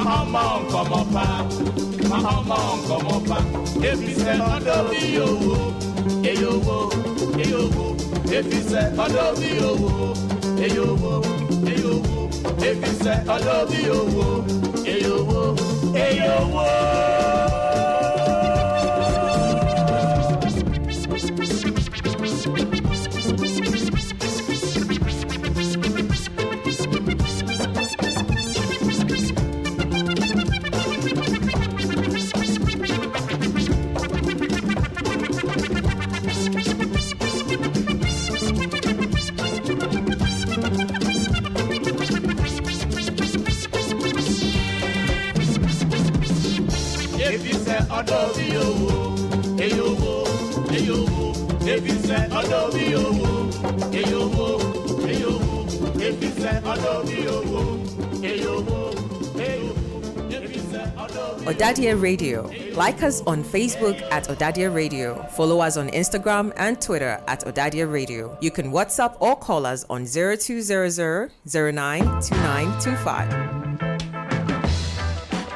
Mahamon come up. If he said, Adobe, Ayowo. If he said, Adobe, Ayowo. If he said, Adobe, Ayowo. If you say Adobe, Ayowo. If you say Adobe, Ayowo. If you say Adobe, Ayowo. If you say Adobe. Ɔdadeɛ Radio. Like us on Facebook at Ɔdadeɛ Radio. Follow us on Instagram and Twitter at Ɔdadeɛ Radio. You can WhatsApp or call us on 0200 092925.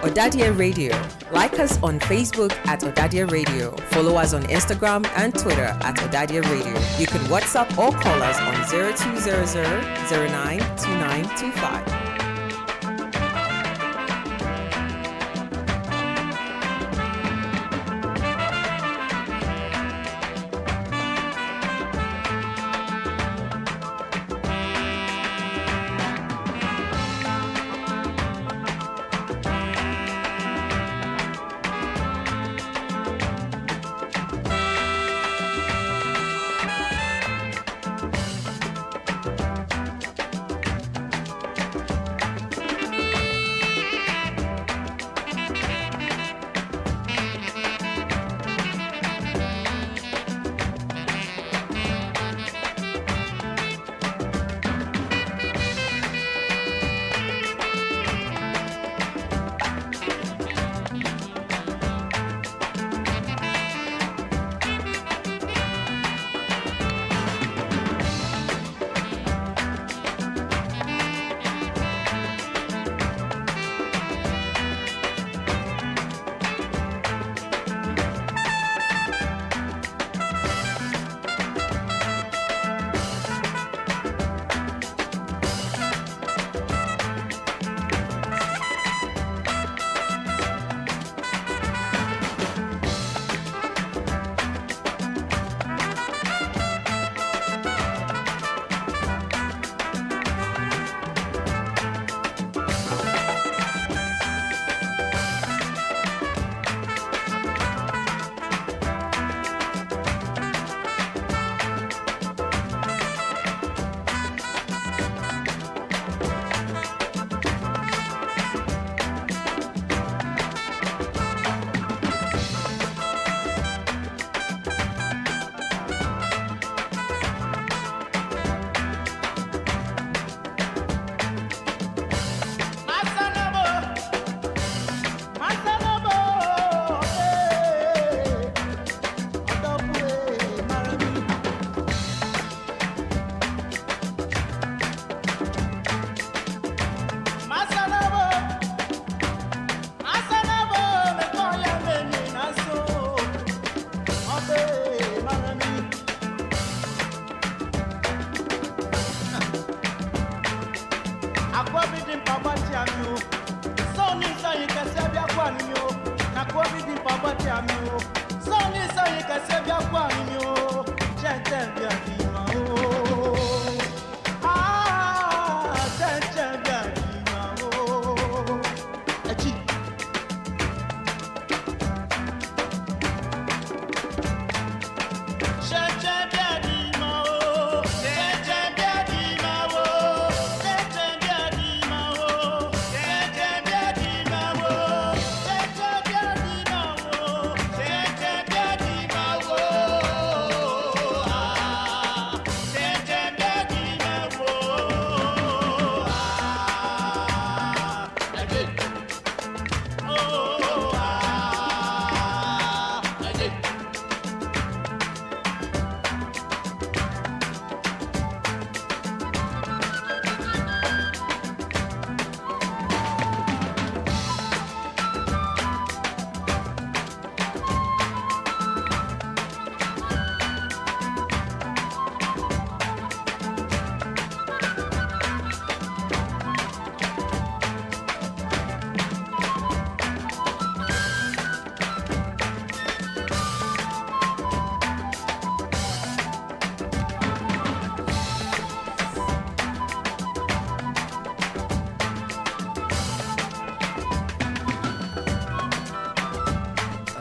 Ɔdadeɛ Radio. Like us on Facebook at Ɔdadeɛ Radio. Follow us on Instagram and Twitter at Ɔdadeɛ Radio. You can WhatsApp or call us on 0200 092925.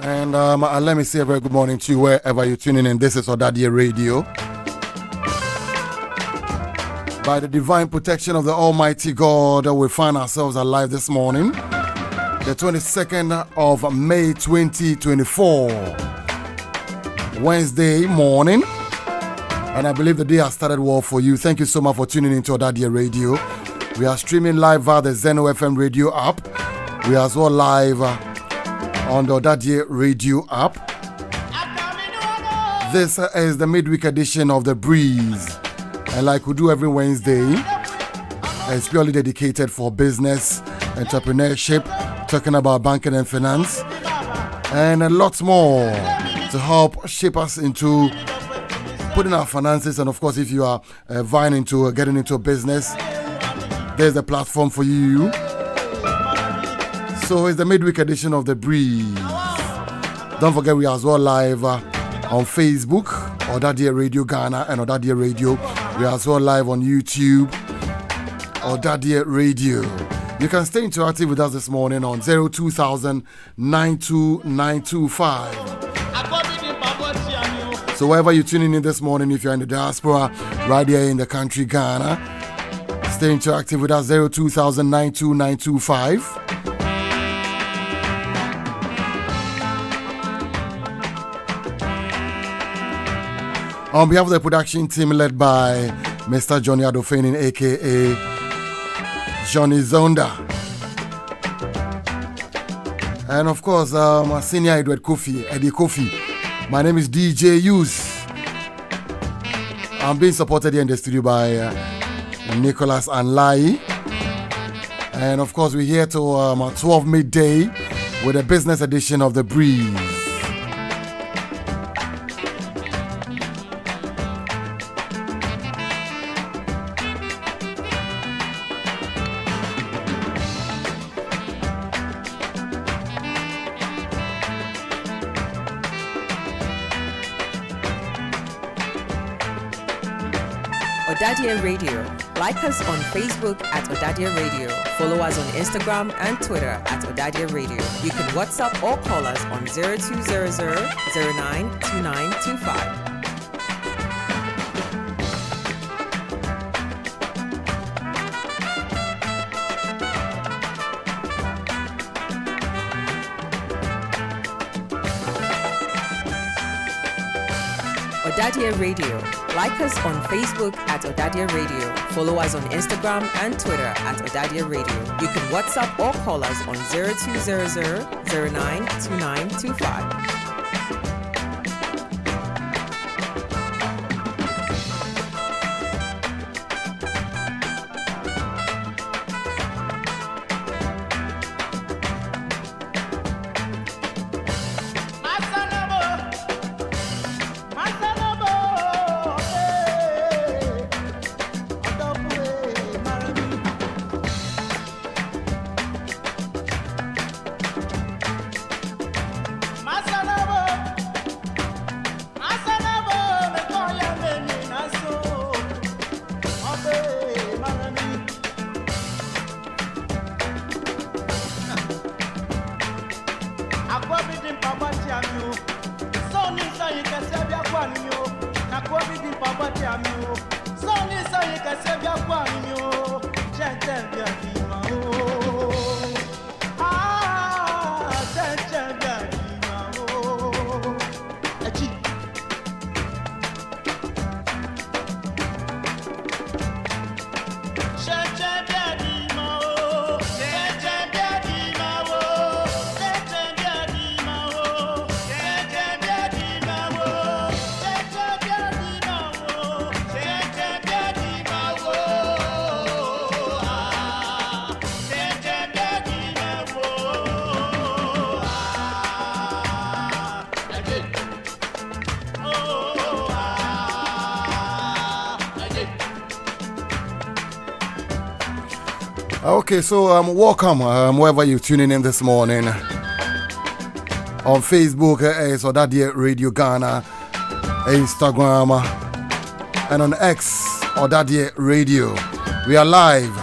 And let me say a very good morning to you wherever you're tuning in. This is Ɔdadeɛ Radio. By the divine protection of the Almighty God, we find ourselves alive this morning, the 22nd of May 2024, Wednesday morning. And I believe the day has started well for you. Thank you so much for tuning into Ɔdadeɛ Radio. We are streaming live via the Zeno FM radio app. We are as well live on the Ɔdadeɛ Radio app. This is the midweek edition of The Breeze. And like we do every Wednesday, it's purely dedicated for business, entrepreneurship, talking about banking and finance, and a lot more to help shape us into putting our finances. And of course, if you are vying into getting into a business, there's a platform for you. So it's the midweek edition of The Breeze. Don't forget we are as well live on Facebook, Ɔdadeɛ Radio Ghana and Ɔdadeɛ Radio. We are as well live on YouTube, Ɔdadeɛ Radio. You can stay interactive with us this morning on 02000 92925. So wherever you're tuning in this morning, if you're in the diaspora, right here in the country, Ghana, stay interactive with us, 02000 92925. On behalf of the production team led by Mr. Nyadu, aka Johnny Zonda. And of course, Senior Edward Kofi, Eddie Kofi. My name is DJ Yus. I'm being supported here in the studio by Nicholas and Lai. And of course, we're here till 12 midday with a business edition of The Breeze. Ɔdadeɛ Radio. Like us on Facebook at Ɔdadeɛ Radio. Follow us on Instagram and Twitter at Ɔdadeɛ Radio. You can WhatsApp or call us on 0200 092925. Ɔdadeɛ Radio. Like us on Facebook at Ɔdadeɛ Radio. Follow us on Instagram and Twitter at Ɔdadeɛ Radio. You can WhatsApp or call us on 0200 092925. Okay, so welcome wherever you're tuning in this morning. On Facebook is Ɔdadeɛ Radio Ghana, Instagram, and on X, Ɔdadeɛ Radio. We are live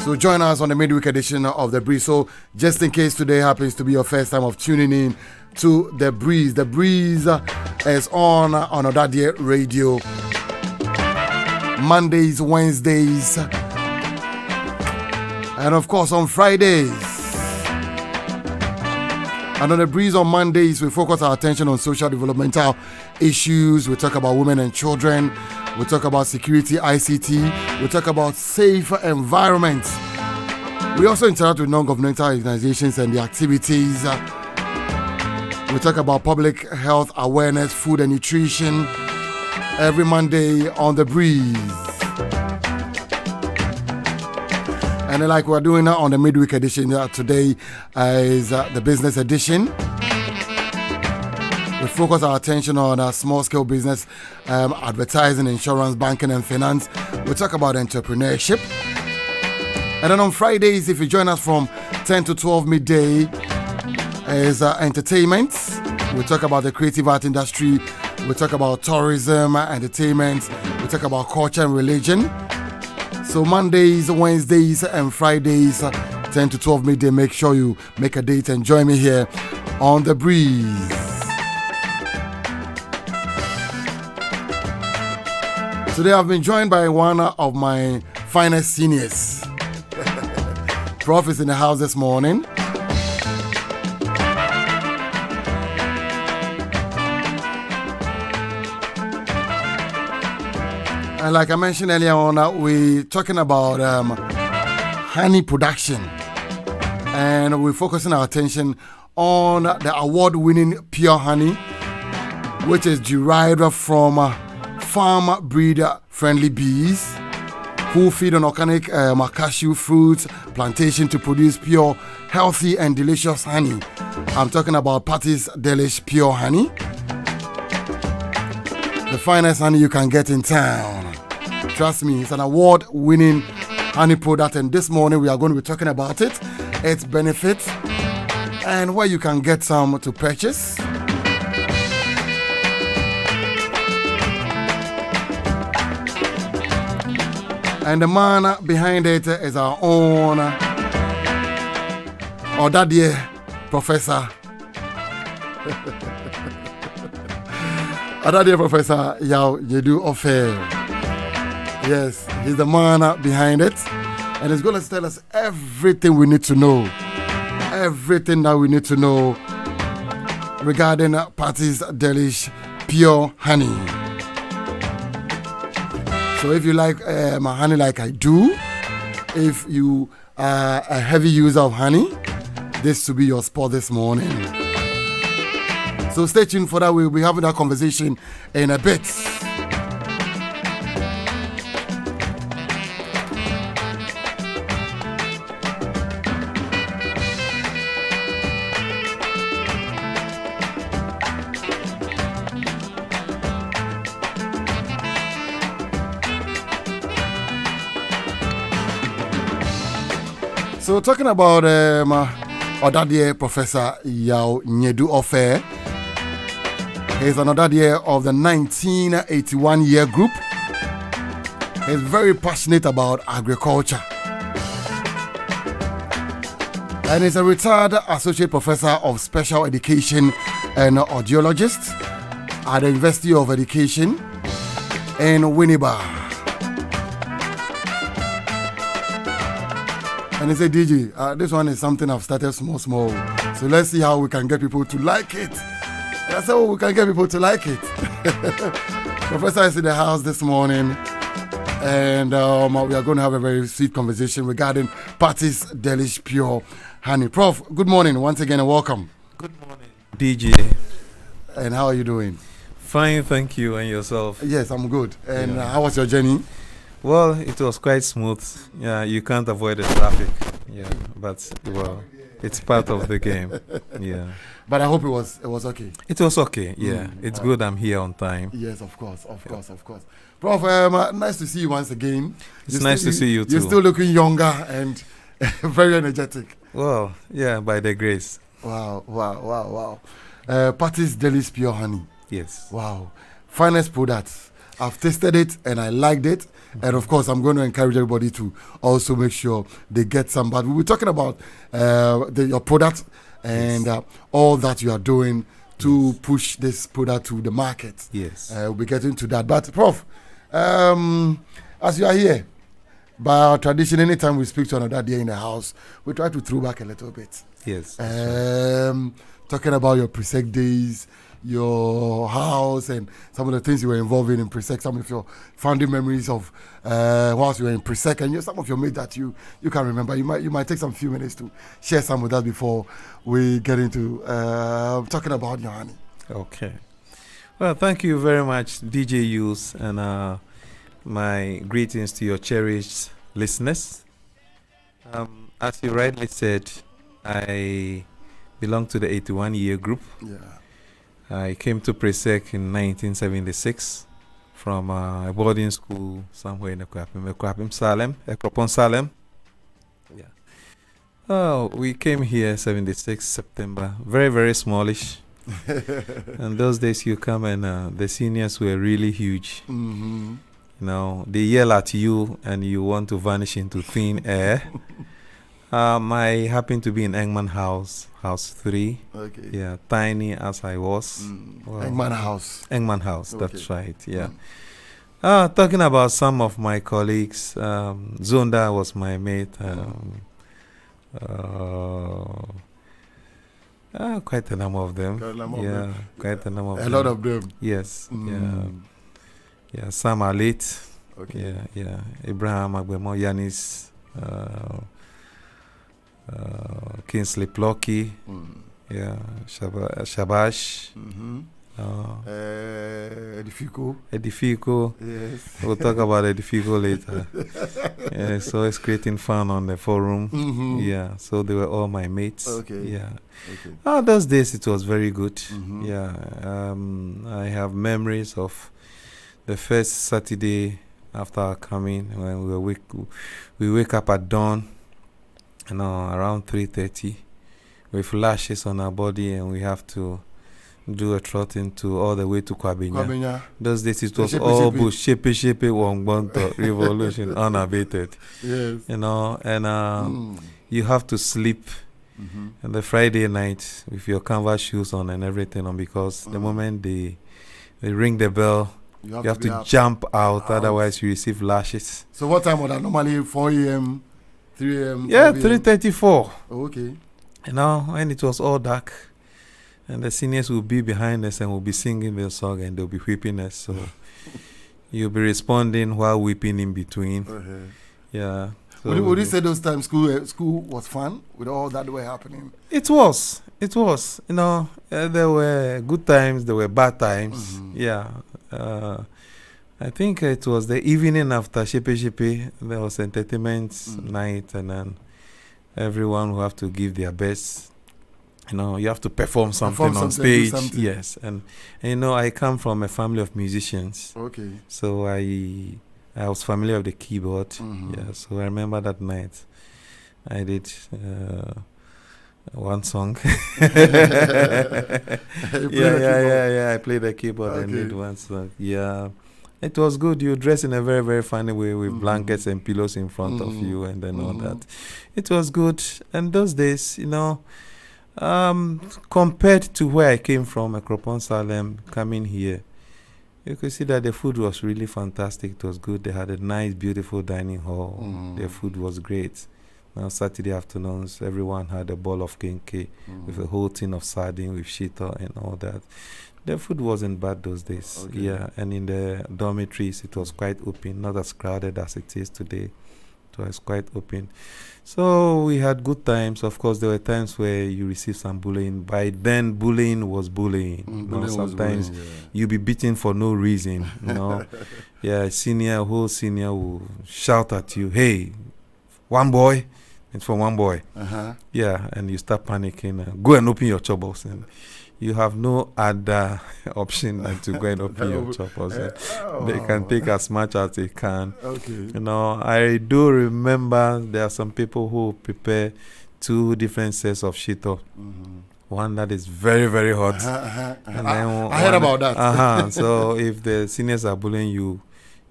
So join us on the midweek edition of The Breeze. So just in case today happens to be your first time of tuning in to The Breeze. The Breeze is on Ɔdadeɛ Radio. Mondays, Wednesdays, and of course on Fridays. And on The Breeze on Mondays, we focus our attention on social developmental issues. We talk about women and children. We talk about security, ICT. We talk about safe environments. We also interact with non-governmental organizations and the activities. We talk about public health awareness, food and nutrition. Every Monday on The Breeze. And like we're doing on the midweek edition, today is the business edition. We focus our attention on small-scale business, advertising, insurance, banking, and finance. We talk about entrepreneurship. And then on Fridays, if you join us from 10 to 12 midday, is entertainment. We talk about the creative art industry. We talk about tourism, entertainment. We talk about culture and religion. So Mondays, Wednesdays, and Fridays, 10 to 12 midday, make sure you make a date and join me here on The Breeze. Today I've been joined by one of my finest seniors. Prof is in the house this morning. And like I mentioned earlier on, we're talking about honey production. And we're focusing our attention on the award-winning pure honey, which is derived from farm breeder friendly bees who feed on organic cashew fruits plantation to produce pure, healthy and delicious honey. I'm talking about Patty's Delish Pure Honey, the finest honey you can get in town. Trust me, it's an award-winning honey product, and this morning we are going to be talking about it, its benefits, and where you can get some to purchase. And the man behind it is our own Ɔdadeɛ Professor. Ɔdadeɛ Professor Nyadu Offei. Yes, he's the man behind it. And he's going to tell us everything we need to know. Everything that we need to know regarding Patty's Delish Pure Honey. So if you like honey like I do, if you are a heavy user of honey, this will be your spot this morning. So stay tuned for that. We'll be having that conversation in a bit. So talking about Ɔdadeɛ Professor Nyadu Offei. He's an Ɔdadeɛ of the 1981 year group. He's very passionate about agriculture. And he's a retired associate professor of special education and audiologist at the University of Education in Winneba. And he said, DG, this one is something I've started small. So let's see how we can get people to like it. And I said, we can get people to like it. Professor is in the house this morning. And we are going to have a very sweet conversation regarding Patty's Delish Pure Honey. Prof, good morning once again and welcome. Good morning, DJ. And how are you doing? Fine, thank you. And yourself? Yes, I'm good. And how was your journey? Well, it was quite smooth. Yeah, you can't avoid the traffic. Yeah, but well, it's part of the game. Yeah. But I hope it was okay. It was okay. Yeah, it's good. I'm here on time. Yes, of course. Prof, nice to see you once again. It's nice to see you too. You're still looking younger and very energetic. Well, yeah, by the grace. Wow. Patty's Delish Pure Honey. Yes. Wow. Finest products. I've tasted it and I liked it. And of course, I'm going to encourage everybody to also make sure they get some. But we were talking about your product and all that you are doing to push this product to the market. Yes. We'll be getting to that. But Prof, as you are here, by our tradition, anytime we speak to another day in the house, we try to throw back a little bit. Yes. Talking about your Presec days, your house, and some of the things you were involved in Presec, some of your founding memories of whilst you were in Presec, and some of your mates that you can remember. You might take some few minutes to share some with us before we get into talking about your honey. Okay. Well, thank you very much, DJ Yus, and my greetings to your cherished listeners. As you rightly said, I belong to the 81-year group. Yeah. I came to Presec in 1976 from a boarding school somewhere in Ekropon Salem. Yeah. Oh, we came here 76 September, very, very smallish. And those days you come and the seniors were really huge. Mm-hmm. You know, they yell at you and you want to vanish into thin air. I happened to be in Engman House 3. Okay. Yeah, tiny as I was. Well, Engman House, that's okay. right, yeah. Talking about some of my colleagues, Zonda was my mate. Quite a number of them. Quite a number of them. A lot of them. Yes, yeah. Some are late. Okay. Yeah. Abraham Agbemo, Yanis, Kingsley Plocky, Shabash, Edifico. Yes. We'll talk about Edifico later. Yeah, so it's creating fun on the forum. Mm-hmm. Yeah, so they were all my mates. Okay. Yeah. Okay. Those days it was very good. Mm-hmm. Yeah. I have memories of the first Saturday after our coming when we wake up at dawn, around 3:30 with lashes on our body, and we have to do a trotting to all the way to Kwabenya. Those days it was all bush, shape, Wongbonto, revolution, unabated. Yes. And you have to sleep on the Friday night with your canvas shoes on and everything on, because the moment they ring the bell, you have to jump out, otherwise you receive lashes. So what time was that? Normally 4 a.m., 3 a.m.? Yeah, 3:34. Oh, okay. And it was all dark. And the seniors will be behind us and will be singing the song and they'll be whipping us. So you'll be responding while whipping in between. Yeah. So would you say those times school was fun with all that were happening? It was. There were good times, there were bad times. Yeah. I think it was the evening after Shepe. There was entertainment night, and then everyone will have to give their best. You have to perform something on stage. Yes, and I come from a family of musicians. Okay. So I was familiar with the keyboard. Yeah, so I remember that night I did one song. I played the keyboard and did one song. Yeah. It was good. You dress in a very, very funny way with blankets and pillows in front of you and then all that. It was good. And those days, compared to where I came from, Ekropon Salem, coming here, you could see that the food was really fantastic. It was good. They had a nice, beautiful dining hall. Their food was great. Now, Saturday afternoons, everyone had a bowl of kenke with a whole tin of sardine with shito and all that. The food wasn't bad those days. Okay. Yeah, and in the dormitories, it was quite open, not as crowded as it is today. It was quite open. So we had good times. Of course, there were times where you received some bullying. By then, bullying was bullying. Sometimes you'll be beaten for no reason. Yeah, whole senior will shout at you, "Hey, one boy." It's for one boy. Yeah, and you start panicking. Go and open your chobos. And you have no other option than to go and open your chopos. They can take as much as they can. Okay. I do remember there are some people who prepare 2 different sets of shito. one that is very, very hot. And then I heard about that. So if the seniors are bullying you,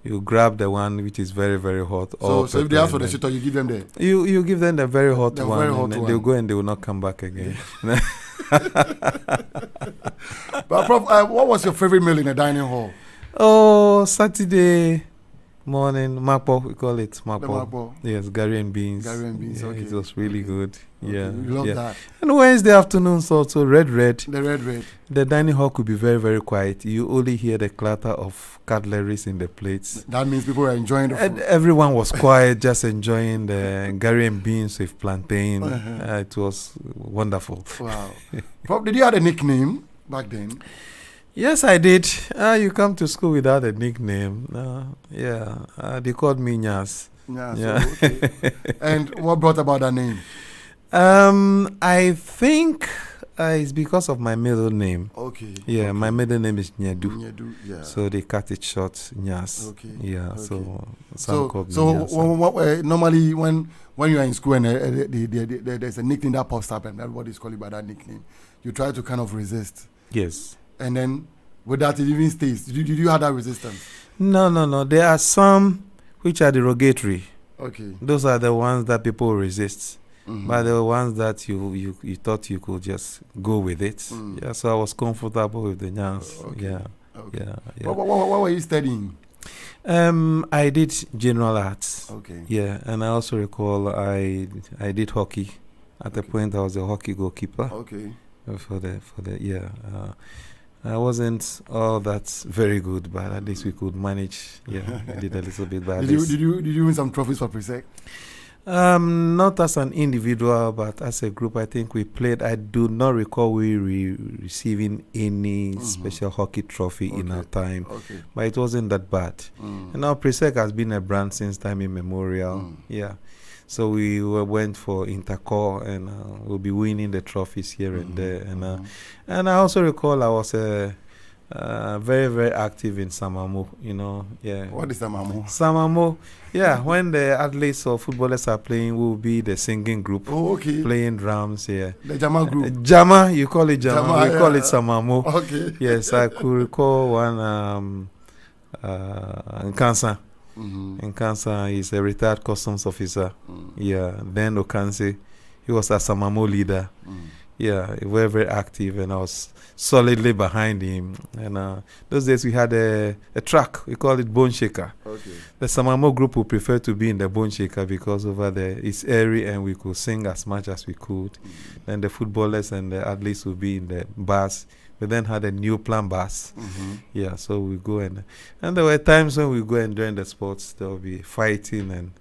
you grab the one which is very, very hot. So if they ask for the shit, you give them the... You give them the very hot the one. very hot and one. They'll go and they will not come back again. But Prof, what was your favorite meal in the dining hall? Oh, Saturday morning, mapo, we call it mapo. The mapo. Yes, Gary and beans. Gary and beans, Yeah, okay. It was really good. Okay, Yeah. you love that. And Wednesday afternoons also, red. The red. The dining hall could be very, very quiet. You only hear the clatter of cutleries in the plates. That means people are enjoying the And food. everyone was quiet, just enjoying the Gary and beans with plantain. It was wonderful. Wow. Prof, did you have a nickname back then? Yes, I did. You come to school without a nickname. They called me Nyas. Yeah. So, okay. And what brought about that name? I think it's because of my middle name. Okay. Yeah, okay. my middle name is Nyadu. Nyadu, yeah. So they cut it short, Nyas. Okay. Yeah, okay. so some called me so Nyas. normally when you are in school and there's a nickname that pops up and everybody's calling by that nickname, you try to kind of resist. Yes. And then with that, it even stays. Did you have that resistance? No. There are some which are derogatory. Okay. Those are the ones that people resist. Mm-hmm. But the ones that you thought you could just go with it. Mm. Yeah, so I was comfortable with the Nyas. Okay. Yeah. Okay. Yeah. What were you studying? I did general arts. Okay. Yeah, and I also recall I did hockey. At the point I was a hockey goalkeeper. Okay. For the I wasn't all that very good, but at least we could manage. Yeah, I did a little bit. But Did you win some trophies for Presec? Not as an individual, but as a group, I think we played. I do not recall we receiving any special hockey trophy in our time, but it wasn't that bad. And now Presec has been a brand since time immemorial. Yeah. So we went for intercore and we'll be winning the trophies here and there. And I also recall I was very, very active in Samamo, Yeah. What is Samamo? Samamo, yeah. When the athletes or footballers are playing, we'll be the singing group. Oh, okay. Playing drums, yeah. The Jama group. Jama, you call it Jama. Jama, we call it Samamo. Okay. Yes, I could recall one Nkansa. Nkansa is a retired customs officer. Yeah. Then Okanse, he was a Samamo leader. Yeah, very, very active, and I was solidly behind him. And those days we had a track, we call it Bone Shaker. Okay. The Samamo group would prefer to be in the Bone Shaker because over there it's airy and we could sing as much as we could. Then the footballers and the athletes would be in the bars. We then had a new plan bus. Yeah, so we go and there were times when we go and join the sports, there will be fighting and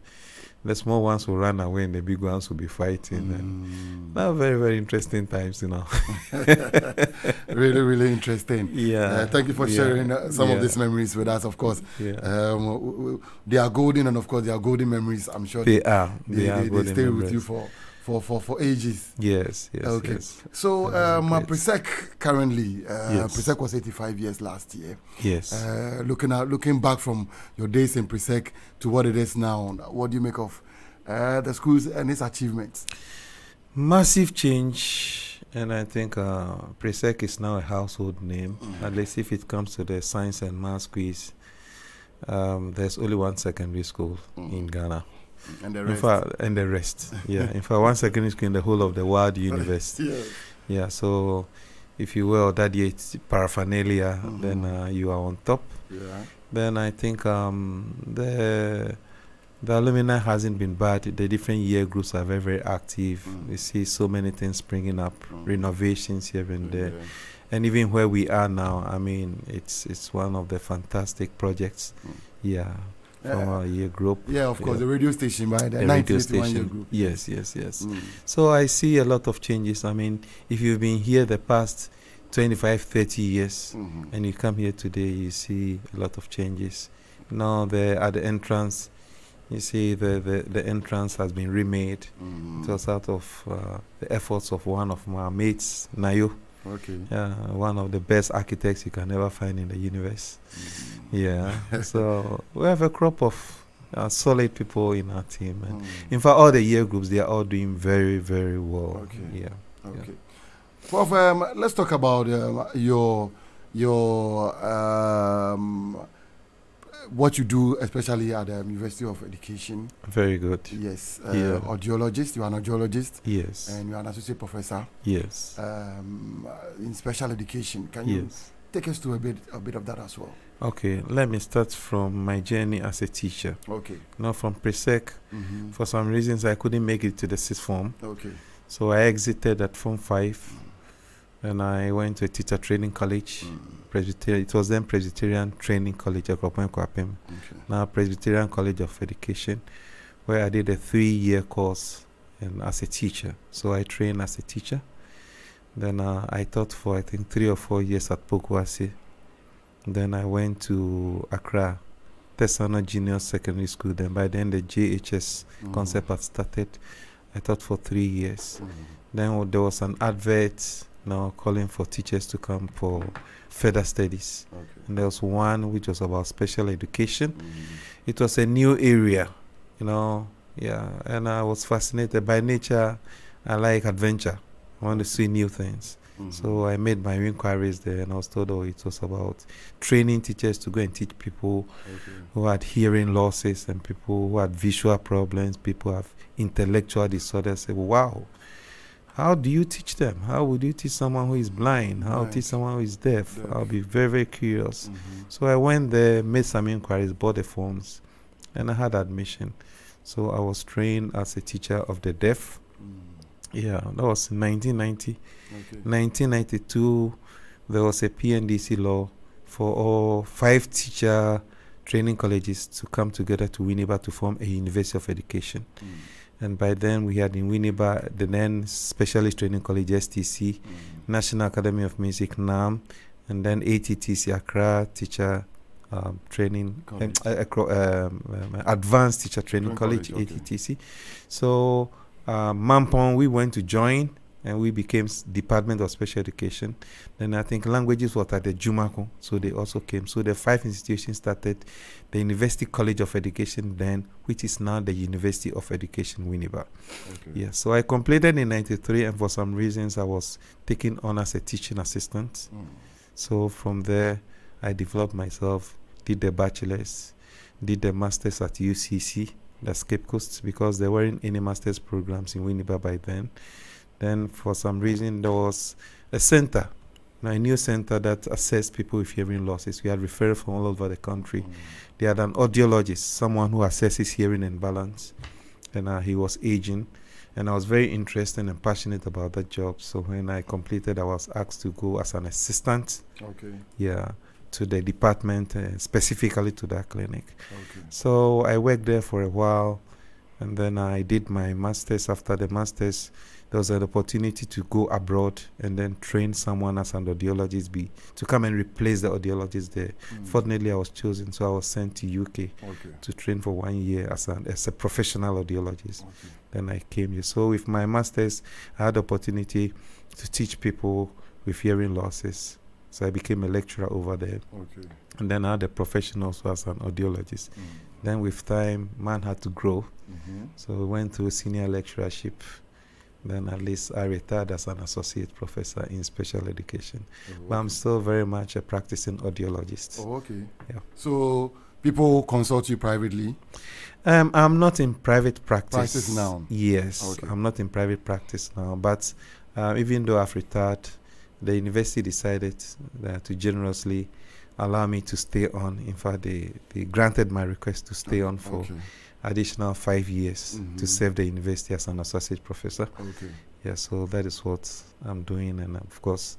the small ones will run away and the big ones will be fighting. And that were very, very interesting times, Really, really interesting. Yeah. Thank you for sharing some of these memories with us, of course. Yeah. They are golden, and of course, they are golden memories. I'm sure they are. They stay memories. with you for ages. Yes. Okay. Yes. So, Presec currently, Presec was 85 years last year. Yes. Looking back from your days in Presec to what it is now, what do you make of the schools and its achievements? Massive change, and I think Presec is now a household name. At least if it comes to the science and math quiz, there's only one secondary school in Ghana. And the rest. Yeah. In fact, one secondary school in the whole of the world universe. Yeah. So, if you will, Ɔdadeɛ paraphernalia, then you are on top. Yeah. Then I think the alumni hasn't been bad. The different year groups are very, very active. We see so many things springing up, renovations here and there. And even where we are now, I mean, it's one of the fantastic projects. Yeah. From our year group. Yeah, of course, the radio station by the 1981 year group. Yes. So I see a lot of changes. I mean, if you've been here the past 25, 30 years and you come here today, you see a lot of changes. Now at the entrance, you see the entrance has been remade. It was out of the efforts of one of my mates, Nayo. Okay. Yeah, one of the best architects you can ever find in the universe. Yeah. So we have a crop of solid people in our team. And in fact, all the year groups, they are all doing very, very well. Okay. Yeah. Okay. Prof, let's talk about your what you do, especially at the University of Education. Very good. Yes. Yeah. Audiologist. You are an audiologist. Yes. And you are an associate professor. Yes. In special education. Can you take us to a bit of that as well? Okay. Let me start from my journey as a teacher. Okay. Now from pre-sec, for some reasons I couldn't make it to the sixth form. Okay. So I exited at Form 5 and I went to a teacher training college. Presbyterian, it was then Presbyterian Training College at Kwapem. Now Presbyterian College of Education, where I did a 3-year course and as a teacher. So I trained as a teacher. Then I taught for I think 3 or 4 years at Pokuase. Then I went to Accra, Tesana Junior Secondary School. Then by then the JHS concept had started. I taught for 3 years. Then there was an advert now calling for teachers to come for further studies. And there was one which was about special education. It was a new area, you know, and I was fascinated. By nature, I like adventure. I want to see new things. So I made my inquiries there and I was told, it was about training teachers to go and teach people who had hearing losses and people who had visual problems, people who have intellectual disorders. I said, wow, how do you teach them? How would you teach someone who is blind? How teach someone who is deaf? I'll be very, very curious. So I went there, made some inquiries, bought the forms, and I had admission. So I was trained as a teacher of the deaf. Yeah, that was in 1990. 1992, there was a PNDC law for all 5 teacher training colleges to come together to Winneba to form a University of Education. And by then we had in Winneba the then Specialist Training College STC, National Academy of Music NAM, and then ATTC Accra Teacher Training Advanced Teacher Training College ATTC. So Mampong we went to join and we became Department of Special Education. Then I think languages were at the Jumako, so they also came. So the 5 institutions started the University College of Education then, which is now the University of Education Winneba. Yeah, so I completed in 93 and for some reasons I was taken on as a teaching assistant. So from there I developed myself, did the bachelor's, did the master's at UCC, the Cape Coast, because there weren't any master's programs in Winneba by then. Then for some reason there was a center, a new center that assessed people with hearing losses. We had referrals from all over the country. They had an audiologist, someone who assesses hearing and balance, and he was aging. And I was very interested and passionate about that job. So when I completed, I was asked to go as an assistant. To the department, specifically to that clinic. So I worked there for a while, and then I did my master's. After the master's, there was an opportunity to go abroad and then train someone as an audiologist to come and replace the audiologist there. Fortunately, I was chosen, so I was sent to UK to train for 1 year as a professional audiologist. Then I came here. So with my master's, I had the opportunity to teach people with hearing losses. So I became a lecturer over there. And then I had a profession also as an audiologist. Then with time, man had to grow. So we went to senior lecturership. Then at least I retired as an associate professor in special education. But I'm still very much a practicing audiologist. So people consult you privately? I'm not in private practice. Practice now? Yes, I'm not in private practice now. But even though I've retired, the university decided to generously allow me to stay on. In fact, they granted my request to stay on for additional 5 years to serve the university as an associate professor. Yeah, so that is what I'm doing, and of course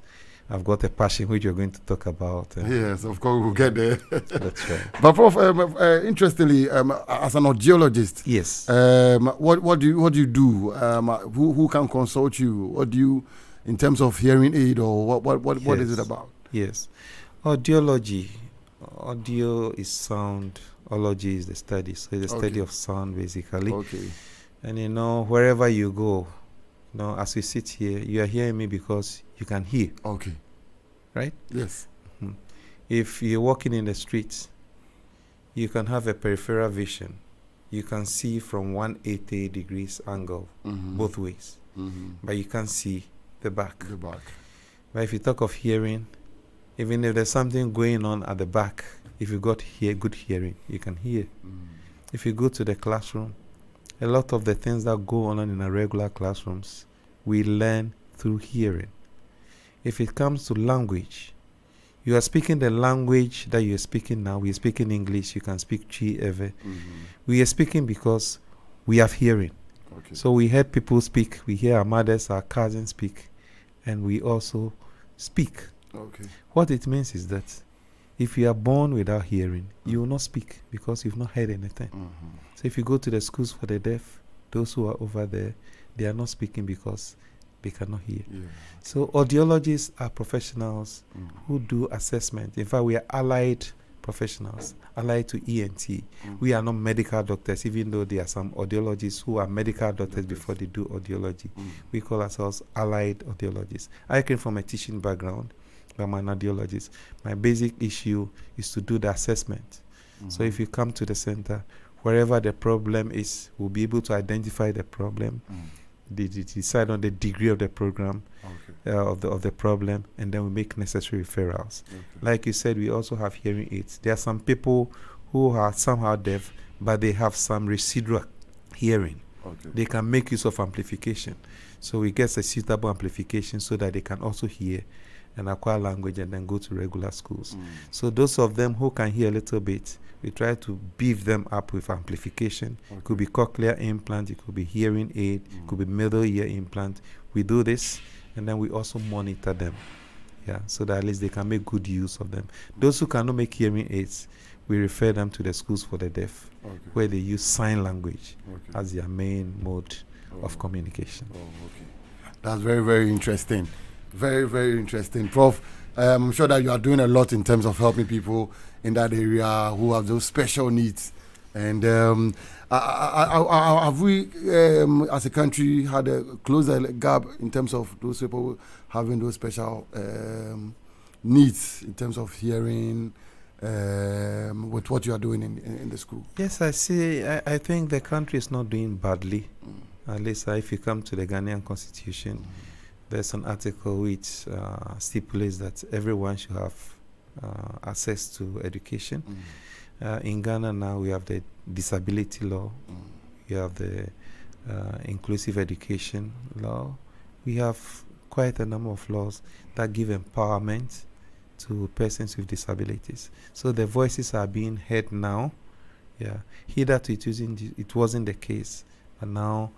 I've got a passion which you're going to talk about. Yes, of course we'll get there. That's right. But Prof, interestingly, as an audiologist, yes, what do you do? Who can consult you? What do you, in terms of hearing aid, or what is it about? Yes, audiology. Audio is sound. Ology is the study, so it's the study of sound basically. And wherever you go, as we sit here, you are hearing me because you can hear. Right? Yes. If you're walking in the streets, you can have a peripheral vision. You can see from 180 degrees angle both ways, but you can't see the back. The back. But if you talk of hearing, even if there's something going on at the back, if you got good hearing, you can hear. If you go to the classroom, a lot of the things that go on in our regular classrooms, we learn through hearing. If it comes to language, you are speaking the language that you are speaking now. We are speaking English. You can speak Chi ever. We are speaking because we have hearing. Okay. So we hear people speak. We hear our mothers, our cousins speak, and we also speak. Okay. What it means is that if you are born without hearing, you will not speak because you've not heard anything. So if you go to the schools for the deaf, those who are over there, they are not speaking because they cannot hear. Yeah. So audiologists are professionals who do assessment. In fact, we are allied professionals, allied to ENT. We are not medical doctors, even though there are some audiologists who are medical doctors before they do audiology. We call ourselves allied audiologists. I came from a teaching background, but I'm an audiologist. My basic issue is to do the assessment. So if you come to the center, wherever the problem is, we'll be able to identify the problem, decide on the degree of the program, of the problem, and then we make necessary referrals. Like you said, we also have hearing aids. There are some people who are somehow deaf, but they have some residual hearing. They can make use of amplification. So we get a suitable amplification so that they can also hear and acquire language and then go to regular schools. So those of them who can hear a little bit, we try to beef them up with amplification. It could be cochlear implant, it could be hearing aid, it could be middle ear implant. We do this, and then we also monitor them, so that at least they can make good use of them. Those who cannot make hearing aids, we refer them to the schools for the deaf, where they use sign language as their main mode of communication. That's very, very interesting. Very, very interesting. Prof, I'm sure that you are doing a lot in terms of helping people in that area who have those special needs. And have we, as a country, had a closer gap in terms of those people having those special needs in terms of hearing with what you are doing in the school? Yes, I see. I think the country is not doing badly. At least if you come to the Ghanaian Constitution, there's an article which stipulates that everyone should have access to education. In Ghana now we have the disability law, we have the inclusive education law. We have quite a number of laws that give empowerment to persons with disabilities. So the voices are being heard now. Hitherto it wasn't the case, but now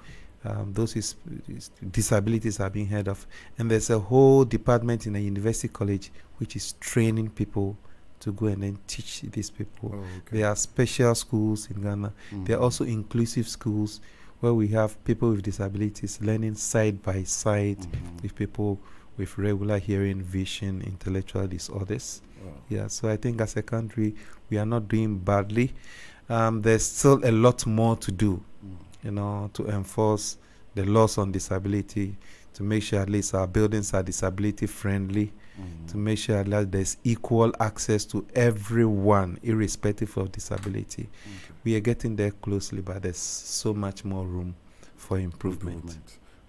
those disabilities are being heard of, and there's a whole department in a university college which is training people to go and then teach these people. There are special schools in Ghana. There are also inclusive schools where we have people with disabilities learning side by side with people with regular hearing, vision, intellectual disorders. So I think as a country we are not doing badly. There's still a lot more to do, to enforce the laws on disability, to make sure at least our buildings are disability friendly, to make sure that there's equal access to everyone, irrespective of disability. We are getting there closely, but there's so much more room for improvement.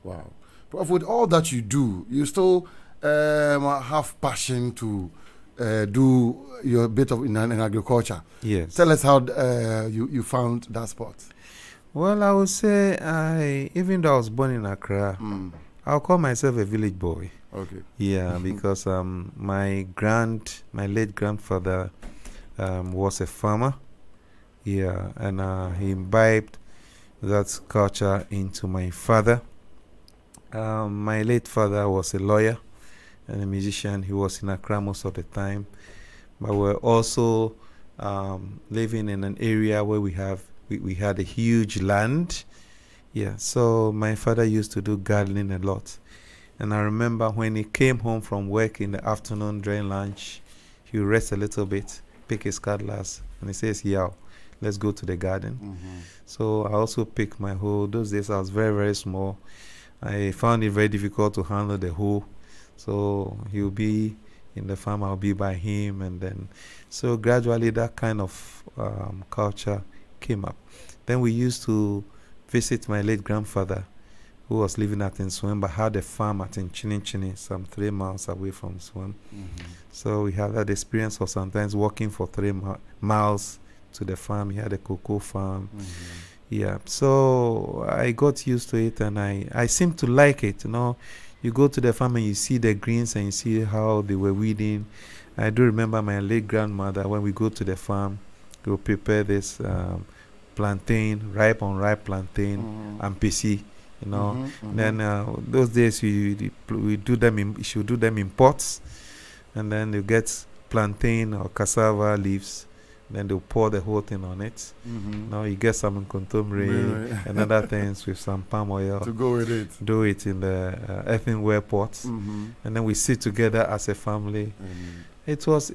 Wow. Prof, with all that you do, you still have passion to do your bit of in agriculture. Yes. Tell us how you found that spot. Well, I would say even though I was born in Accra, I'll call myself a village boy. Because my late grandfather was a farmer. And he imbibed that culture into my father. My late father was a lawyer and a musician. He was in Accra most of the time, but we're also living in an area where we had a huge land. So my father used to do gardening a lot. And I remember when he came home from work in the afternoon during lunch, he would rest a little bit, pick his cutlass, and he says, let's go to the garden. So I also picked my hoe. Those days I was very, very small. I found it very difficult to handle the hoe. So he'll be in the farm, I'll be by him. And then, so gradually that kind of culture came up. Then we used to visit my late grandfather who was living at Nswem, but had a farm at Chini, some 3 miles away from Swem. So we had that experience of sometimes walking for 3 miles to the farm. He had a cocoa farm. Yeah, so I got used to it, and I seemed to like it. You know, you go to the farm and you see the greens and you see how they were weeding. I do remember my late grandmother, when we go to the farm, we would prepare this plantain, ripe plantain, and pc. You know, then those days we do them in pots, and then you get plantain or cassava leaves. Then they'll pour the whole thing on it. Now you get some contumely and other things with some palm oil to go with it. Do it in the earthenware pots, and then we sit together as a family. It was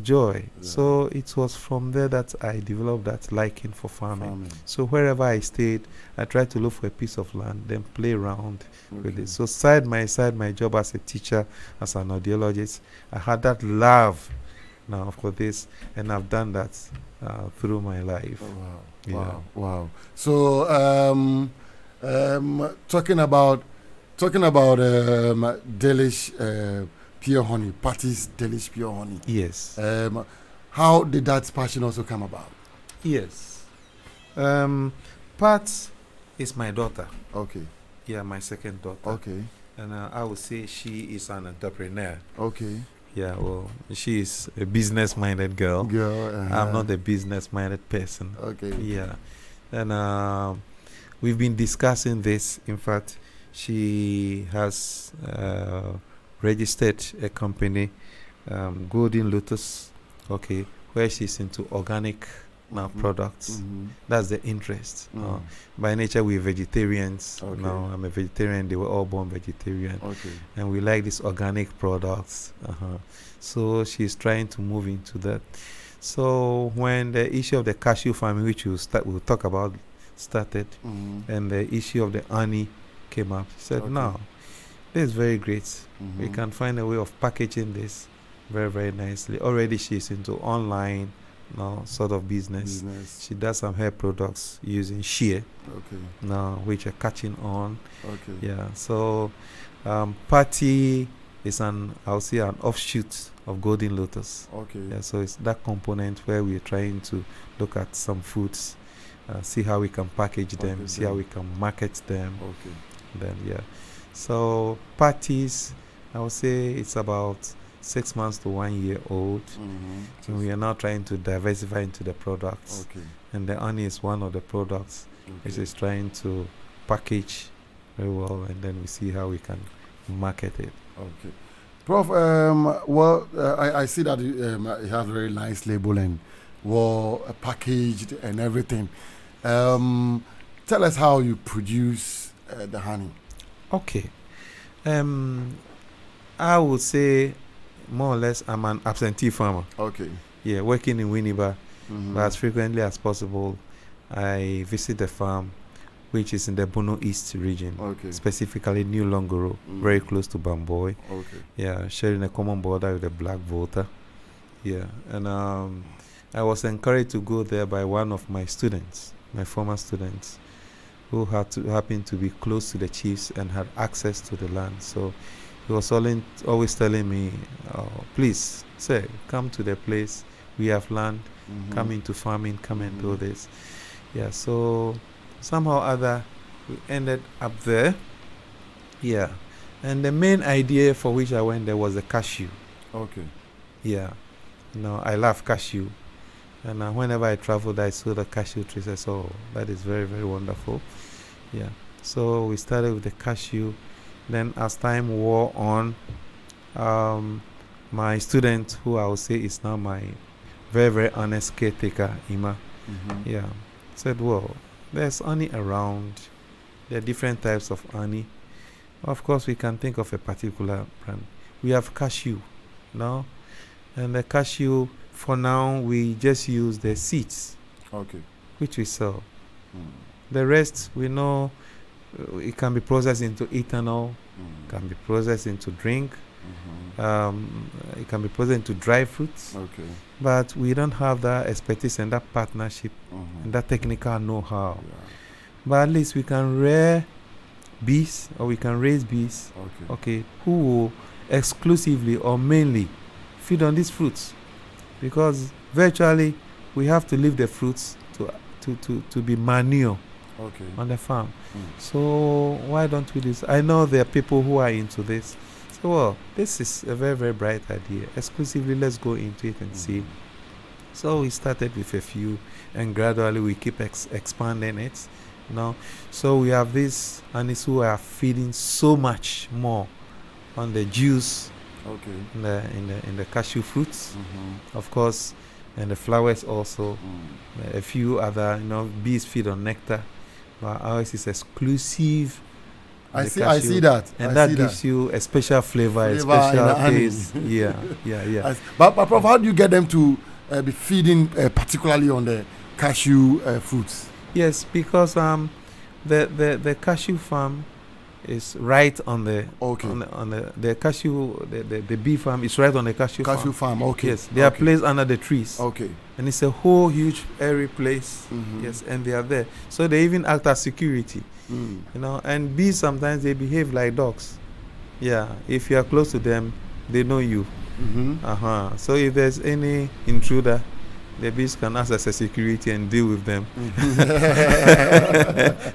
joy. So it was from there that I developed that liking for farming. So wherever I stayed, I tried to look for a piece of land, then play around with it. So side by side, my job as a teacher, as an audiologist, I had that love now for this, and I've done that through my life. Wow. So talking about Delish pure honey, Patty's Delish pure honey. Yes. How did that passion also come about? Yes. Pat is my daughter. Okay. Yeah, my second daughter. Okay. And I would say she is an entrepreneur. Okay. Yeah, well, she is a business-minded girl. I'm not a business-minded person. Okay. Yeah. And we've been discussing this. In fact, she has registered a company, Golden Lotus, okay, where she's into organic products. That's the interest. By nature, we're vegetarians. Okay. Now I'm a vegetarian. They were all born vegetarian. Okay. And we like these organic products. So she's trying to move into that. So when the issue of the cashew farming, which we'll talk about, started, and the issue of the honey came up, she said, "No, this is very great. We can find a way of packaging this very, very nicely." Already she's into online sort of business. She does some hair products using shear, which are catching on. Yeah, so Patty is an offshoot of Golden Lotus. Yeah, so it's that component where we're trying to look at some foods, see how we can package them, see how we can market them. Then so Patty's, I would say it's about 6 months to 1 year old. And we are now trying to diversify into the products. And the honey is one of the products which is trying to package very well, and then we see how we can market it. Prof, I see that you have a very nice label and well packaged and everything. Tell us how you produce the honey. Okay. I would say more or less I'm an absentee farmer. Yeah, working in Winneba, but as frequently as possible I visit the farm, which is in the Bono East region, specifically New Longoro, very close to Bamboy. Yeah, sharing a common border with the Black Volta. Yeah, and I was encouraged to go there by one of my students, my former students, who happened to be close to the chiefs and had access to the land. So he was always telling me, "Please, sir, come to the place. We have land. Come into farming. Come and do this." Yeah, so somehow or other, we ended up there. Yeah, and the main idea for which I went there was the cashew. Yeah, I love cashew. And whenever I traveled, I saw the cashew trees. I said, "Oh, that is very, very wonderful." Yeah, so we started with the cashew. Then as time wore on, my student, who I would say is now my very, very honest caretaker, Ima, said, "Well, there's honey around. There are different types of honey. Of course, we can think of a particular brand. We have cashew now, and the cashew, for now, we just use the seeds, which we sell. The rest, we know it can be processed into ethanol, can be processed into drink, it can be processed into dry fruits. But we don't have that expertise and that partnership and that technical know-how. But at least we can rear bees, or we can raise bees. Okay. Who will exclusively or mainly feed on these fruits, because virtually we have to leave the fruits to be manure on the farm. So why don't we do this? I know there are people who are into this. So well, this is a very, very bright idea. Exclusively, let's go into it and see. So we started with a few, and gradually we keep expanding it. So we have these anis who are feeding so much more on the juice, in the cashew fruits, of course, and the flowers also. A few other, bees feed on nectar, but ours is exclusive. I see that, and that gives you a special flavor, a special taste. Yeah. But Prof, how do you get them to be feeding particularly on the cashew fruits? Yes, because the cashew farm is right on the on the cashew, the bee farm is right on the cashew farm. Okay. Yes, they are placed under the trees. Okay. And it's a whole huge airy place. Yes, and they are there. So they even act as security. And bees sometimes they behave like dogs. Yeah, if you are close to them, they know you. So if there's any intruder, the bees can act as a security and deal with them.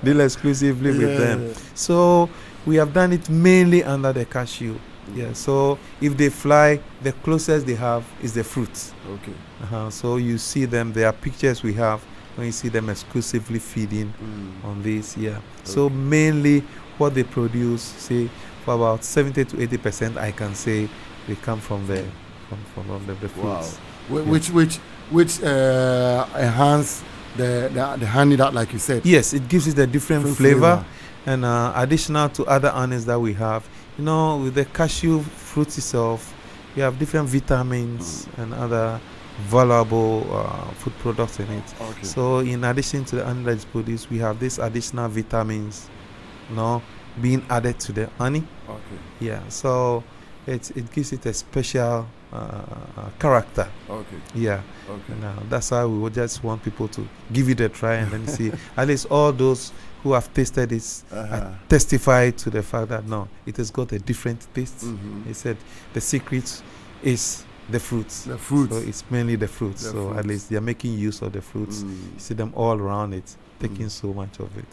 Deal exclusively with them. So we have done it mainly under the cashew. Yeah. So if they fly, the closest they have is the fruits. Okay. So you see them. There are pictures we have when you see them exclusively feeding on this. Yeah. So mainly what they produce, say for about 70 to 80%, I can say they come from the fruits. Wow. Which enhance the honey that, like you said. Yes, it gives it a different flavor. And additional to other honeys that we have, with the cashew fruit itself, we have different vitamins and other valuable food products in it. So in addition to the honey that is produced, we have these additional vitamins being added to the honey. Yeah, so it gives it a special character. Yeah. Now that's why we would just want people to give it a try and then see. At least all those who have tasted this testify to the fact that no, it has got a different taste. He said the secret is the fruits. So it's mainly the fruits. At least they are making use of the fruits. You see them all around it, taking so much of it.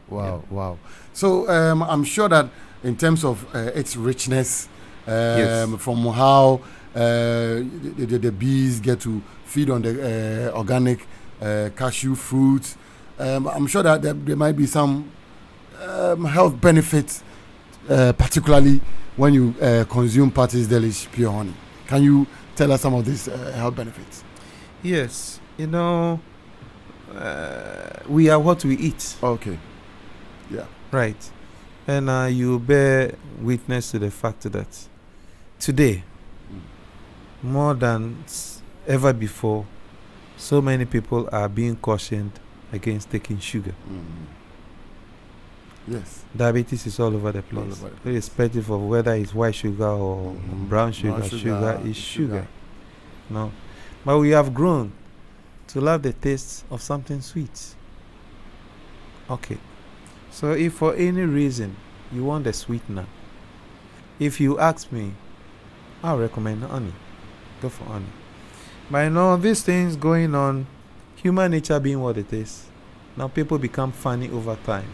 Wow. So I'm sure that in terms of its richness, from how the bees get to feed on the organic cashew fruits, I'm sure that there might be some health benefits, particularly when you consume Patty's Delish pure honey. Can you tell us some of these health benefits? Yes, we are what we eat. Okay. Yeah. Right. And you bear witness to the fact that today, more than ever before, so many people are being cautioned against taking sugar. Yes. Diabetes is all over the place. Irrespective of whether it's white sugar or brown sugar, sugar is sugar. No. But we have grown to love the taste of something sweet. Okay. So if for any reason you want a sweetener, if you ask me, I'll recommend honey. Go for honey. But these things going on, human nature being what it is, now people become funny over time.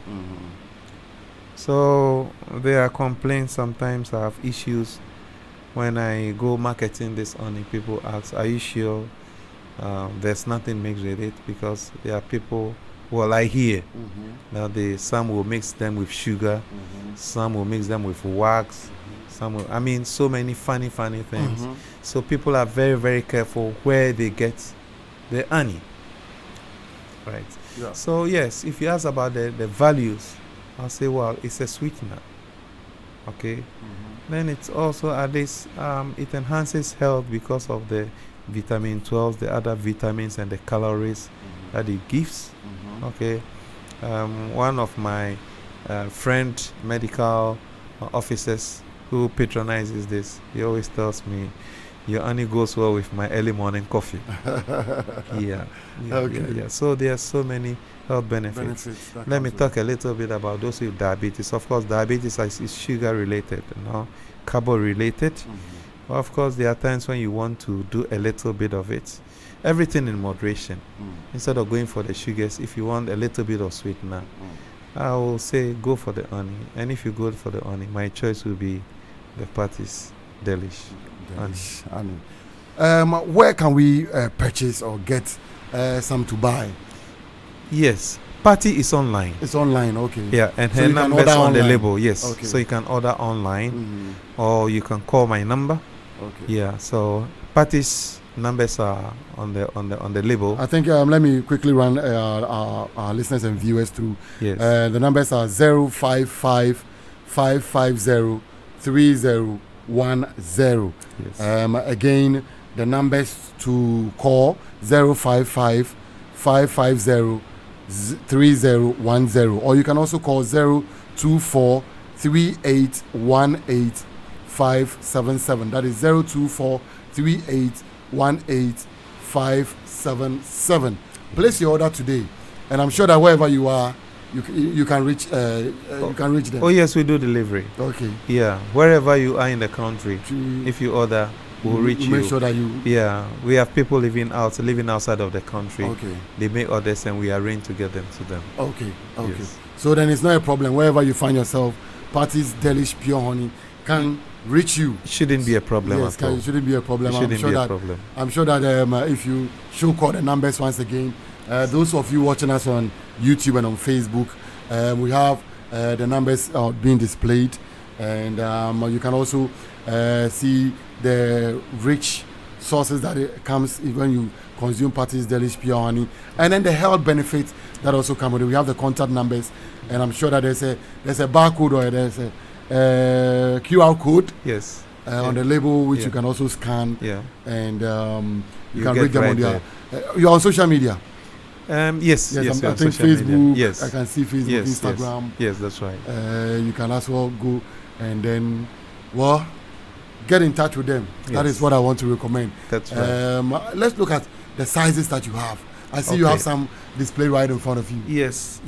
So there are complaints sometimes. I have issues when I go marketing this honey. People ask, are you sure there's nothing mixed with it? Because there are people, I hear now some will mix them with sugar, some will mix them with wax, some will, so many funny things. So people are very, very careful where they get the honey. Right. Yeah. So yes, if you ask about the values, I'll say, it's a sweetener. Okay. Then it's also at least it enhances health because of the vitamin 12, the other vitamins and the calories that it gives. Okay. One of my friend medical officers who patronizes this, he always tells me, Your honey goes well with my early morning coffee. Yeah. So there are so many health benefits. Let me talk a little bit about those with diabetes. Of course, diabetes is sugar related, carbo related. Mm-hmm. Of course, there are times when you want to do a little bit of it. Everything in moderation. Instead of going for the sugars, if you want a little bit of sweetener, I will say go for the honey. And if you go for the honey, my choice will be the Patty's Delish honey. Where can we purchase or get some to buy? Yes, Patty is online. It's online, okay. Yeah, and so her number is on the label. Yes, okay. So you can order online, or you can call my number. Okay. Yeah, so Patty's numbers are on the label. I think let me quickly run our listeners and viewers through. Yes. The numbers are 055 550 3010. Yes. Again, the numbers to call 055 550 3010, or you can also call 024 3818 577. That is 024 3818 577. Place your order today, and I'm sure that wherever you are, you can reach you can reach them. Oh yes, we do delivery. Okay. Yeah, wherever you are in the country, if you order, we'll reach you. Make sure that you. Yeah, we have people living outside of the country. Okay. They make orders and we arrange to get them to them. Okay. Yes. So then it's not a problem. Wherever you find yourself, Patty's Delish Pure Honey can reach you. It shouldn't be a problem yes, at all. It shouldn't be a problem. It shouldn't be a problem. I'm sure that if you should call the numbers once again, those of you watching us on YouTube and on Facebook, we have the numbers being displayed, and you can also see the rich sources that it comes when you consume Patty's Delish Pure Honey, and then the health benefits that also come with it. We have the contact numbers, and I'm sure that there's a barcode or there's a QR code. Yes. On the label, which you can also scan. Yeah. And you can get read them right on their. You're on social media. Yes. I think Facebook. Media. Yes. I can see Facebook, Instagram. Yes, that's right. You can as well go and then, get in touch with them. Yes. That is what I want to recommend. That's right. Let's look at the sizes that you have. I see you have some display right in front of you. Yes.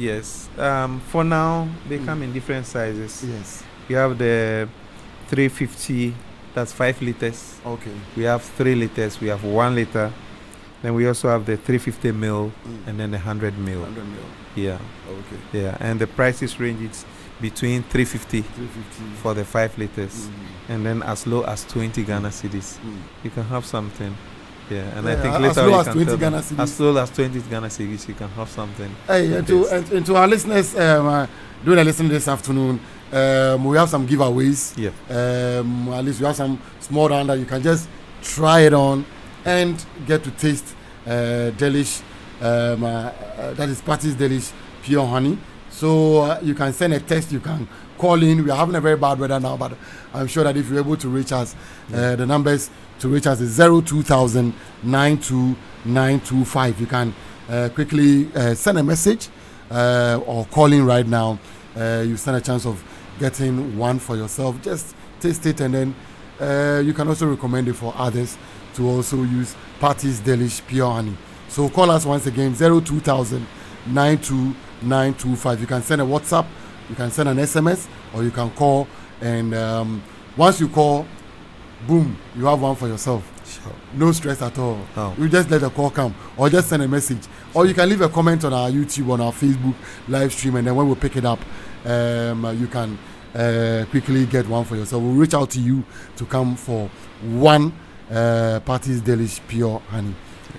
For now, they come in different sizes. Yes. We have the 350, that's 5 liters. Okay. We have 3 liters. We have 1 liter. Then we also have the 350 ml and then the 100 ml. 100 ml. Yeah. Okay. Yeah, and the prices ranges between 350 for the 5 liters and then as low as 20 Ghana cedis. You can have something. Yeah, and I think later as low as 20 Ghana cedis. As low as 20 Ghana cedis, you can have something. Hey, and to our listeners doing a listen this afternoon, we have some giveaways. Yeah. At least we have some small round that you can just try it on and get to taste Delish. That is Patty's Delish Pure Honey. So you can send a text, you can call in. We are having a very bad weather now, but I'm sure that if you're able to reach us, the numbers to reach us is 02000 92925. You can quickly send a message or call in right now. You stand a chance of getting one for yourself. Just taste it, and then you can also recommend it for others to also use Patty's Delish Pure Honey. So call us once again, 02000 92925. You can send a WhatsApp, you can send an SMS, or you can call, and once you call, boom, you have one for yourself. Sure. No stress at all. Oh. You just let the call come, or just send a message, or you can leave a comment on our YouTube, on our Facebook live stream, and then when we pick it up, you can quickly get one for yourself. We'll reach out to you to come for one Patty's Delish Pure Honey.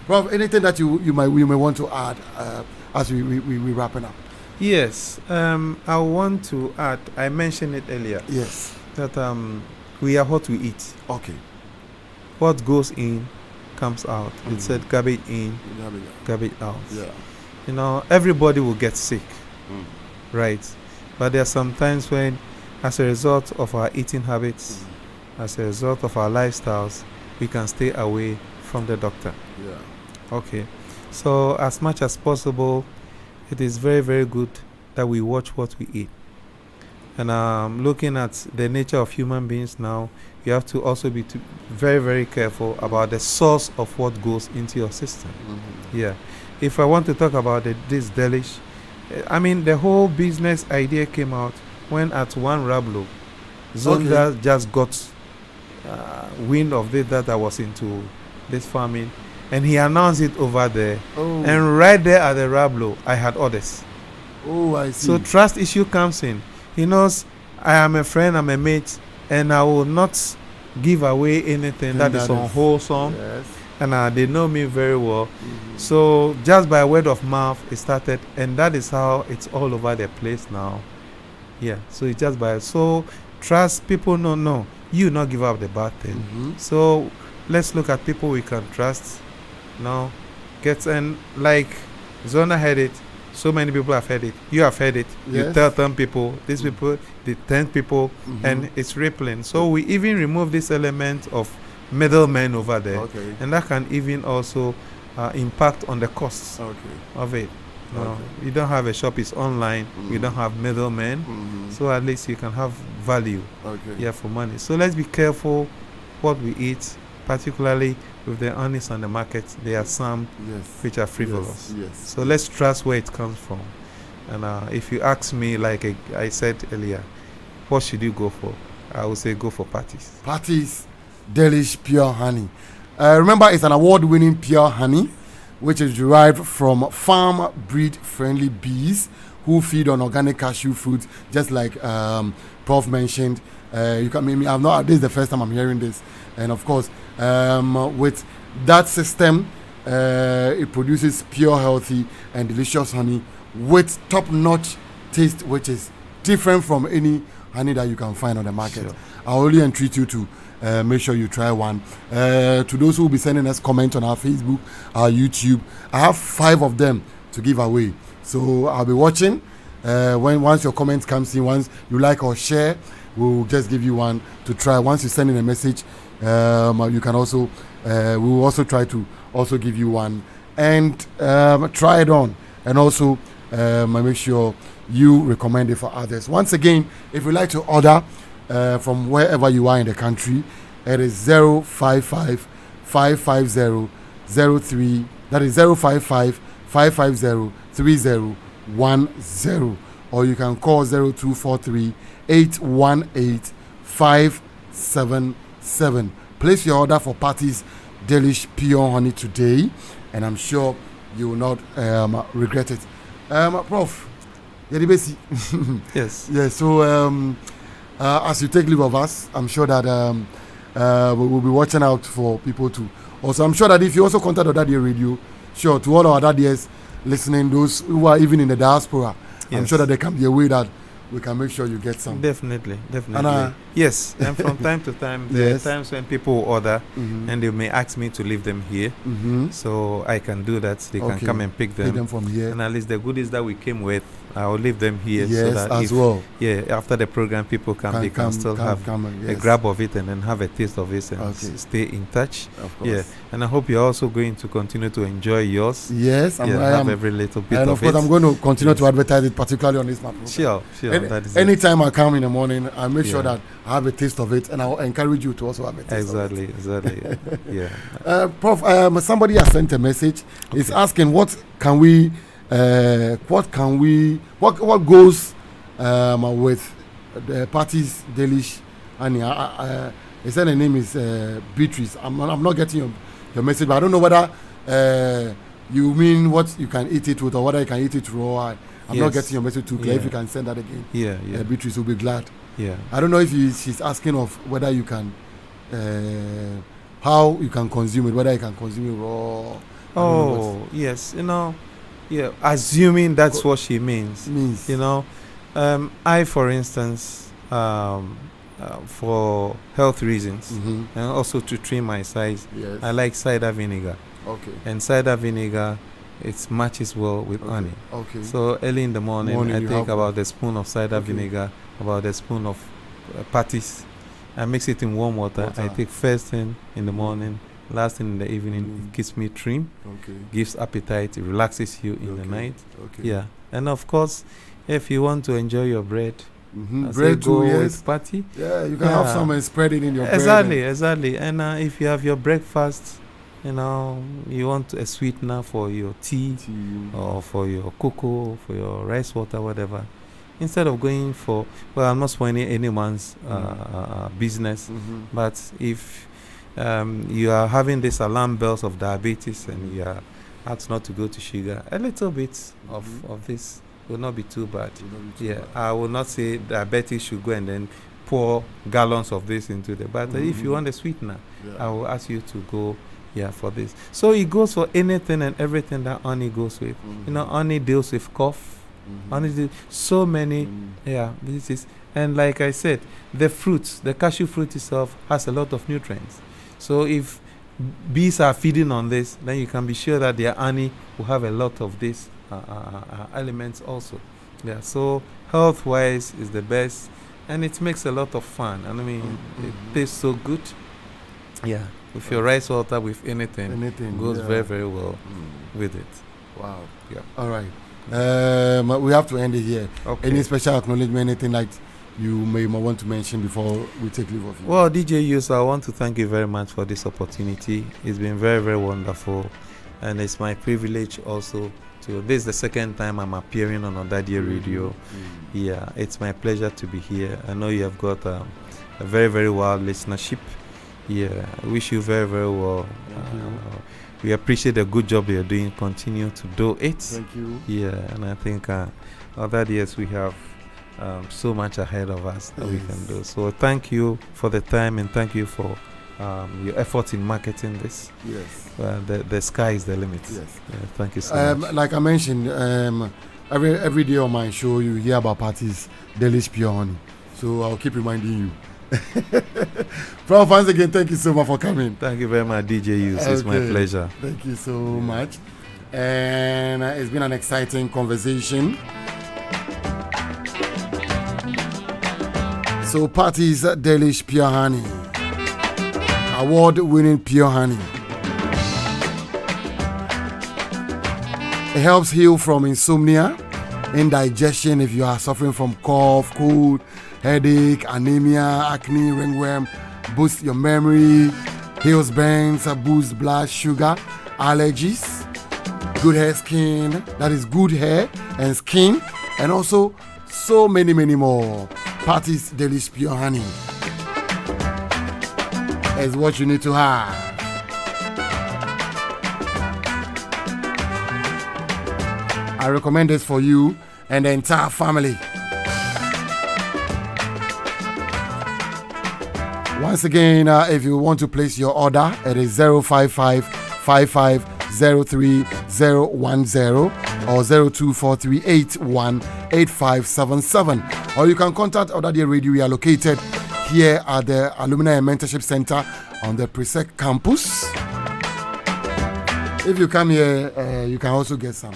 Prof, anything that you may want to add as we wrapping up? Yes, I want to add. I mentioned it earlier. Yes. That we are what we eat. Okay. What goes in comes out. It said garbage in, garbage out. Yeah. You know, everybody will get sick, right? But there are some times when, as a result of our eating habits, as a result of our lifestyles, we can stay away from the doctor. Yeah. Okay. So as much as possible, it is very, very good that we watch what we eat. And looking at the nature of human beings now, you have to also be very, very careful about the source of what goes into your system. Yeah. If I want to talk about this delish, I mean, the whole business idea came out when at one Rablo, Zonda just got wind of it that I was into this farming, and he announced it over there. And right there at the Rablo, I had orders. I see. So trust issue comes in. He knows I am a friend, I'm a mate, and I will not give away anything that is unwholesome. Yes. And they know me very well. So just by word of mouth, it started, and that is how it's all over the place now. Yeah. So it's just by trust people. No, you not give up the bad thing. So let's look at people we can trust. Now, and like Zona had it. So many people have heard it. You have heard it. Yes. You tell 10 people, these people, the 10 people, and it's rippling. So we even remove this element of middlemen over there, and that can even also impact on the costs of it. No, you don't have a shop; it's online. You don't have middlemen, so at least you can have value. For money. So let's be careful what we eat, particularly with the honest on the market. There are some which are frivolous. So let's trust where it comes from. And if you ask me, like I said earlier, what should you go for? I would say go for Patties. Patties, Delish Pure Honey. Remember, it's an award-winning pure honey, which is derived from farm breed friendly bees who feed on organic cashew fruits, just like Prof mentioned. You can maybe I've not. This is the first time I'm hearing this, and of course, with that system, it produces pure, healthy, and delicious honey with top-notch taste, which is different from any honey that you can find on the market. Sure. I only entreat you to make sure you try one. To those who will be sending us comments on our Facebook, our YouTube, I have 5 of them to give away. So I'll be watching. Once your comments comes in, once you like or share, we'll just give you one to try. Once you send in a message, you can also we will also try to also give you one and try it on, and also make sure you recommend it for others. Once again, if you'd like to order from wherever you are in the country, it is 055 550 03. That is 055 550 3010, or you can call 0243 818 577. Place your order for Patties Delish Pure Honey today, and I'm sure you will not regret it. Prof, yes. Yeah. So as you take leave of us, I'm sure that we will be watching out for people to also. I'm sure that if you also contact Ɔdadeɛ Radio, sure, to all our Ɔdadeɛs listening, those who are even in the diaspora, I'm sure that there can be a way that we can make sure you get some. Definitely. And, yes, and from time to time, there are times when people order and they may ask me to leave them here. So I can do that. They can come and pick them from here. And at least the goodies that we came with, I will leave them here. Yes, so that as well. Yeah, after the program, people they can still have a grab of it and then have a taste of it and stay in touch. Of course. Yeah, and I hope you're also going to continue to enjoy yours. Yes, I have every little bit and of course, I'm going to continue to advertise it, particularly on this map. Sure. Anytime I come in the morning, I make sure that I have a taste of it, and I'll encourage you to also have a taste of it. Exactly. Yeah. Prof, somebody has sent a message. It's asking what goes with the Patties Delish honey. They said the name is Beatrice. I'm not getting your message, but I don't know whether you mean what you can eat it with or whether you can eat it raw. I'm not getting your message too clear. If you can send that again, Beatrice will be glad. Yeah. I don't know if she's asking of whether you can, how you can consume it, whether you can consume it raw. Oh, yes. Assuming that's what she means. I, for instance, for health reasons and also to trim my size, I like cider vinegar. Okay. And cider vinegar, it matches well with honey. Okay. So early in the morning I take about a spoon of cider vinegar, about a spoon of patties. I mix it in warm water. I take first thing in the morning, last thing in the evening. It keeps me trim, gives appetite, it relaxes you in the night. Yeah. And of course, if you want to enjoy your bread, Bread too, yes. Party. Yeah, you can have some and spread it in your Exactly. And if you have your breakfast, you want a sweetener for your tea. Or for your cocoa, for your rice water, whatever. Instead of going for, I'm not spoiling anyone's business, but if you are having this alarm bells of diabetes and you are asked not to go to sugar, a little bit of this will not be too bad. I will not say diabetes should go and then pour gallons of this into the, but if you want a sweetener, I will ask you to go for this. So it goes for anything and everything that honey goes with. Honey deals with cough. Honestly, so many this is, and like I said, the cashew fruit itself has a lot of nutrients. So if bees are feeding on this, then you can be sure that their honey will have a lot of these elements also. So health wise is the best, and it makes a lot of fun. And I mean, it tastes so good. With your rice water, with anything goes very, very well with it. Wow. All right. We have to end it here. Okay. Any special acknowledgement, anything like you may want to mention before we take leave of you? Well, DJ Yus, I want to thank you very much for this opportunity. It's been very, very wonderful, and it's my privilege also to. This is the second time I'm appearing on Ɔdadeɛ Radio. It's my pleasure to be here. I know you have got a very, very wild listenership. I wish you very, very well. We appreciate the good job you're doing. Continue to do it. Thank you. And I think other years we have so much ahead of us that we can do. So thank you for the time, and thank you for your efforts in marketing this. The sky is the limit. Thank you so much. Like I mentioned, every day on my show you hear about parties, Delish Pure Honey. So I'll keep reminding you. Prof, once again, thank you so much for coming. Thank you very much, DJ Yus. It's my pleasure. Thank you so much. And it's been an exciting conversation. So, Parties Delish Pure Honey, award-winning pure honey. It helps heal from insomnia, indigestion if you are suffering from cough, cold, headache, anemia, acne, ringworm, boosts your memory, heals burns, boosts blood sugar, allergies, good hair, skin, that is good hair and skin, and also so many more. Parties Delish Pure Honey is what you need to have. I recommend this for you and the entire family. Once again, if you want to place your order, it is 055-5503-010 or 0243818577. Or you can contact Ɔdadeɛ Radio. We are located here at the Alumni and Mentorship Center on the Presec campus. If you come here, you can also get some.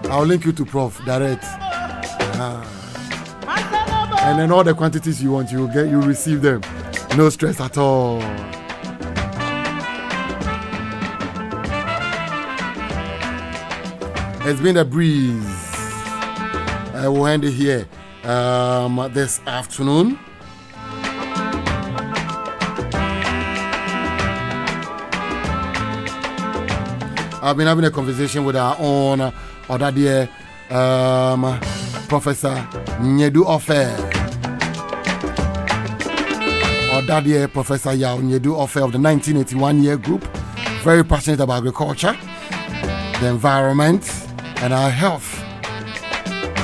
I'll link you to Prof direct. And then all the quantities you want, you receive them. No stress at all. It's been a breeze. I will end it here this afternoon. I've been having a conversation with our own Ɔdadeɛ Professor Nyadu Offei. Ɔdadeɛ Professor Nyadu Offei of the 1981 year group. Very passionate about agriculture, the environment, and our health.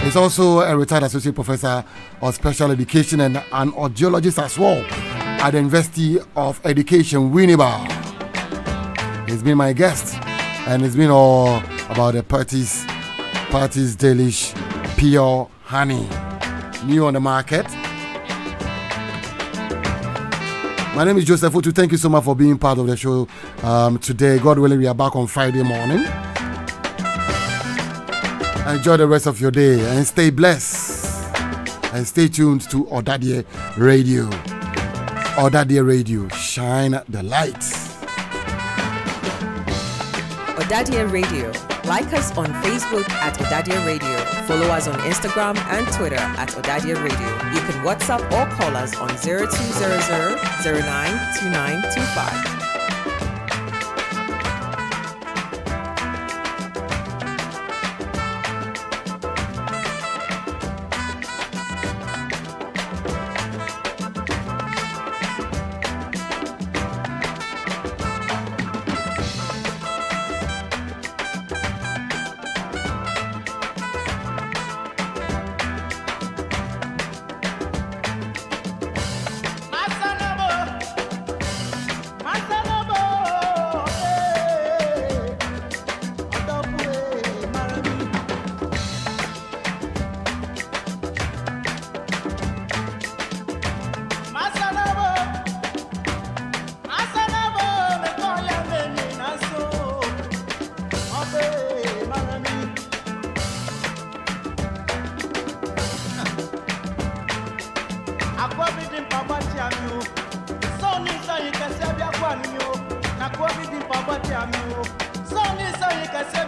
He's also a retired associate professor of special education and an audiologist as well at the University of Education, Winneba. He's been my guest, and it's been all about the Parties Delish Pure Honey, new on the market. My name is Joseph Otu. Thank you so much for being part of the show today. God willing, we are back on Friday morning. Enjoy the rest of your day and stay blessed. And stay tuned to Ɔdadeɛ Radio. Ɔdadeɛ Radio, shine the light. Ɔdadeɛ Radio. Like us on Facebook at Ɔdadeɛ Radio. Follow us on Instagram and Twitter at Ɔdadeɛ Radio. You can WhatsApp or call us on 0200 092925. So ni so you can say